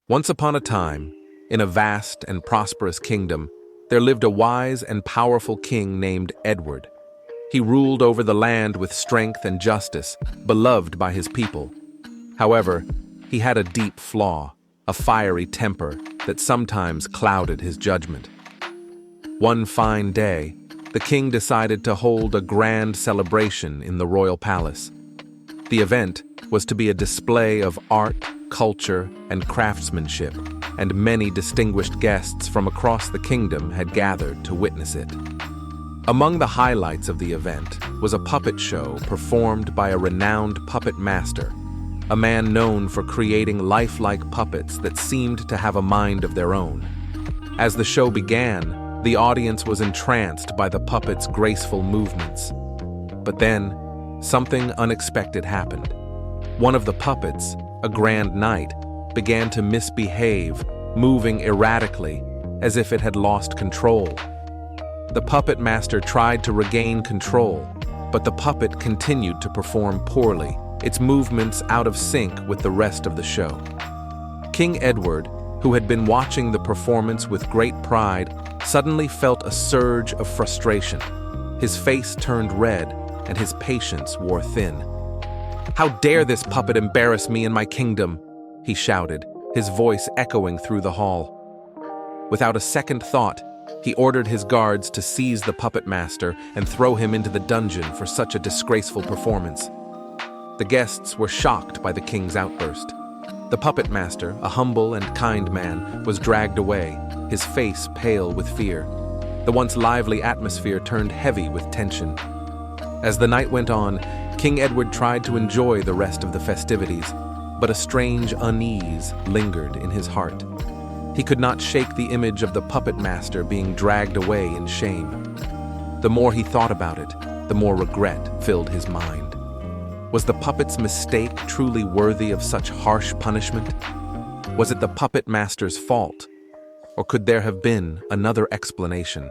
Once upon a time, in a vast and prosperous kingdom, there lived a wise and powerful king named Edward. He ruled over the land with strength and justice, beloved by his people. However, he had a deep flaw, a fiery temper that sometimes clouded his judgment. One fine day, the king decided to hold a grand celebration in the royal palace. The event was to be a display of art, culture, and craftsmanship, and many distinguished guests from across the kingdom had gathered to witness it. Among the highlights of the event was a puppet show performed by a renowned puppet master, a man known for creating lifelike puppets that seemed to have a mind of their own. As the show began, the audience was entranced by the puppet's graceful movements. But then, something unexpected happened. One of the puppets, a grand knight, began to misbehave, moving erratically, as if it had lost control. The puppet master tried to regain control, but the puppet continued to perform poorly, its movements out of sync with the rest of the show. King Edward, who had been watching the performance with great pride, suddenly felt a surge of frustration. His face turned red, and his patience wore thin. "How dare this puppet embarrass me in my kingdom?" he shouted, his voice echoing through the hall. Without a second thought, he ordered his guards to seize the puppet master and throw him into the dungeon for such a disgraceful performance. The guests were shocked by the king's outburst. The puppet master, a humble and kind man, was dragged away, his face pale with fear. The once lively atmosphere turned heavy with tension. As the night went on, King Edward tried to enjoy the rest of the festivities, but a strange unease lingered in his heart. He could not shake the image of the puppet master being dragged away in shame. The more he thought about it, the more regret filled his mind. Was the puppet's mistake truly worthy of such harsh punishment? Was it the puppet master's fault? Or could there have been another explanation?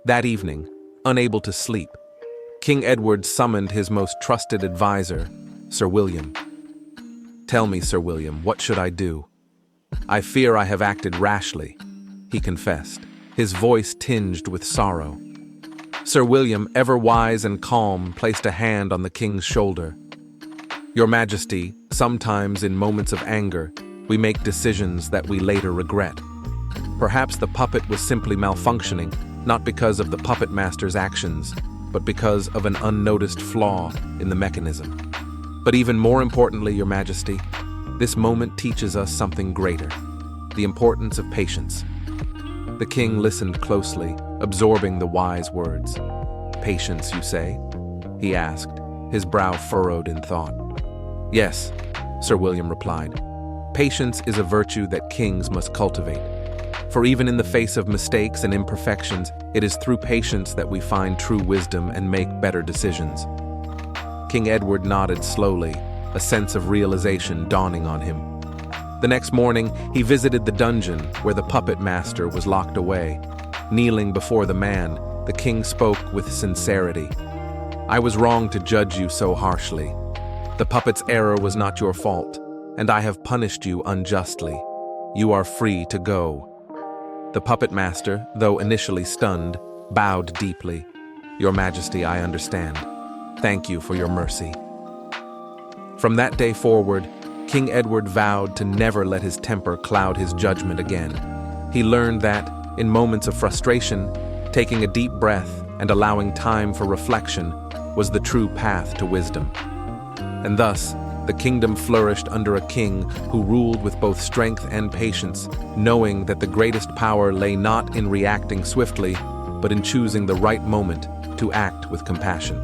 That evening, unable to sleep, King Edward summoned his most trusted advisor, Sir William. "Tell me, Sir William, what should I do? I fear I have acted rashly," he confessed, his voice tinged with sorrow. Sir William, ever wise and calm, placed a hand on the king's shoulder. "Your Majesty, sometimes in moments of anger, we make decisions that we later regret. Perhaps the puppet was simply malfunctioning, not because of the puppet master's actions, but because of an unnoticed flaw in the mechanism. But even more importantly, Your Majesty, this moment teaches us something greater, the importance of patience." The king listened closely, absorbing the wise words. "Patience, you say?" he asked, his brow furrowed in thought. "Yes," Sir William replied. "Patience is a virtue that kings must cultivate. For even in the face of mistakes and imperfections, it is through patience that we find true wisdom and make better decisions." King Edward nodded slowly, a sense of realization dawning on him. The next morning, he visited the dungeon where the puppet master was locked away. Kneeling before the man, the king spoke with sincerity. "I was wrong to judge you so harshly. The puppet's error was not your fault, and I have punished you unjustly. You are free to go." The puppet master, though initially stunned, bowed deeply. "Your Majesty, I understand. Thank you for your mercy." From that day forward, King Edward vowed to never let his temper cloud his judgment again. He learned that, in moments of frustration, taking a deep breath and allowing time for reflection was the true path to wisdom. And thus, the kingdom flourished under a king who ruled with both strength and patience, knowing that the greatest power lay not in reacting swiftly, but in choosing the right moment to act with compassion.